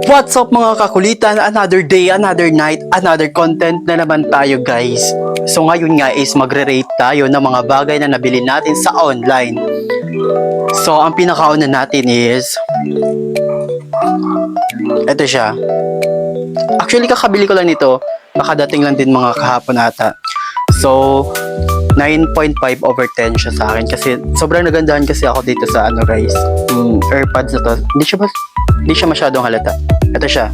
What's up mga kakulitan? Another day, another night, another content na naman tayo guys. So ngayon nga is magre-rate tayo ng mga bagay na nabili natin sa online. So ang pinakauna natin is ito siya. Actually kakabili ko lang nito. Makadating lang din mga kahapon ata. So 9.5/10 siya sa akin kasi sobrang nagandahan kasi ako dito sa ano guys, AirPods na to. Hindi siya masyadong halata. Ito siya.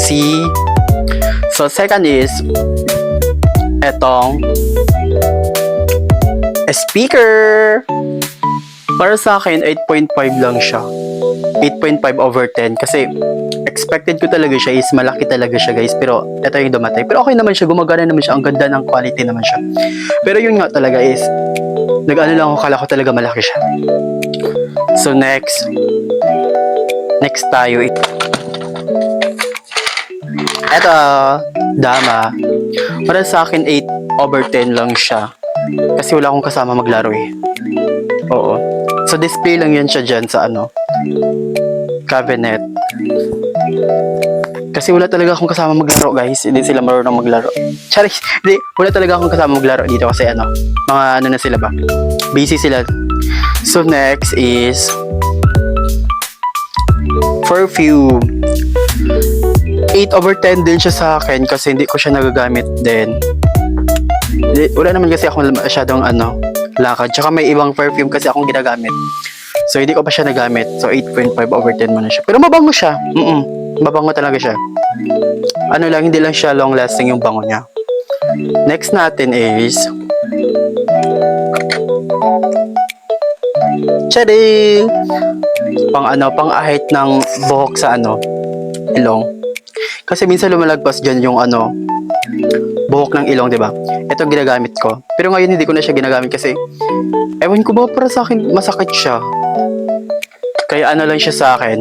See? So second is etong speaker. Para sa akin 8.5 lang siya. 8.5/10 kasi expected ko talaga siya is malaki talaga siya guys, pero ito yung dumatay. Pero okay naman siya, gumagana naman siya, ang ganda ng quality naman siya. Pero yun nga talaga is nag-ano lang ako, kala ko talaga malaki siya. So next tayo eto, dama. Para sa akin 8/10 lang siya kasi wala akong kasama maglaro eh. Oo, so display lang yan siya dyan sa ano, cabinet. Kasi wala talaga akong kasama maglaro guys. Hindi sila marunong maglaro. Sorry, hindi. Wala talaga akong kasama maglaro dito kasi ano, mga ano na sila ba? Busy sila. So next is perfume. 8/10 din siya sa akin kasi hindi ko siya nagagamit din. Wala naman kasi ako masyadong ano, lakad. Tsaka may ibang perfume kasi akong ginagamit. So, hindi ko pa siya nagamit. So, 8.5/10 mo na siya. Pero mabango siya. Mabango talaga siya. Ano lang, hindi lang siya long lasting yung bango niya. Next natin is charing! Pang ahit ng buhok sa ano, ilong. Kasi minsan lumalagpas dyan yung ano, buhok ng ilong, di ba? Ito ang ginagamit ko. Pero ngayon hindi ko na siya ginagamit kasi ewan ko ba, para sa akin masakit siya. Kaya ano lang siya sa akin,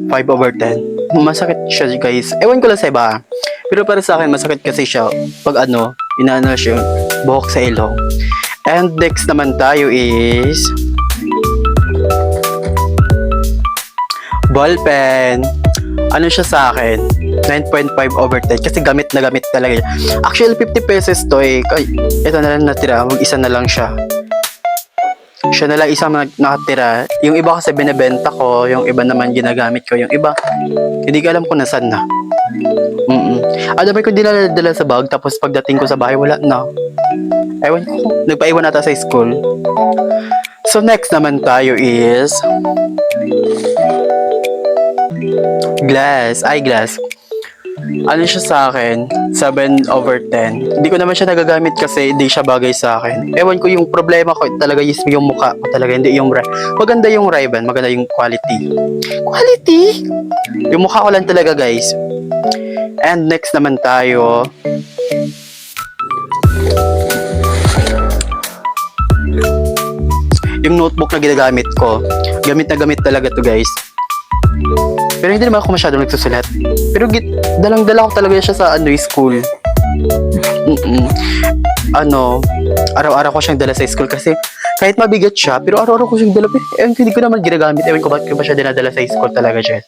5/10. Masakit siya guys. Ewan ko lang sa iba. Pero para sa akin masakit kasi siya pag ano, inaano siya yung buhok sa ilong. And next naman tayo is ballpen. Ano siya sa akin? 9.5/10 kasi gamit na gamit talaga. Actually 50 pesos to eh. Ito na lang natira, mag-isa na lang siya. Siya na lang isang nakatira. Yung iba kasi binibenta ko, yung iba naman ginagamit ko, yung iba hindi ko alam kung nasan na. Ano ba ko dinala sa bag, tapos pagdating ko sa bahay wala na. Ewan ko, nagpaiwan ata sa school. So next naman tayo is eyeglass. Ano siya sa akin? 7/10. Hindi ko naman siya nagagamit kasi hindi siya bagay sa akin. Ewan ko, yung problema ko talaga is yung mukha ko talaga, hindi yung maganda yung Ray-Ban, maganda yung quality. Yung mukha ko lang talaga guys. And next naman tayo yung notebook na ginagamit ko. Gamit na gamit talaga to guys. Pero hindi naman ako masyadong nagsusulat. Pero dalang-dala ko talaga siya sa ano, school. Ano, araw-araw ko siyang dala sa school kasi kahit mabigat siya, pero araw-araw ko siyang dala. Hindi ko naman ginagamit. Ewan ko bakit ko ba siya dinadala sa school talaga siya.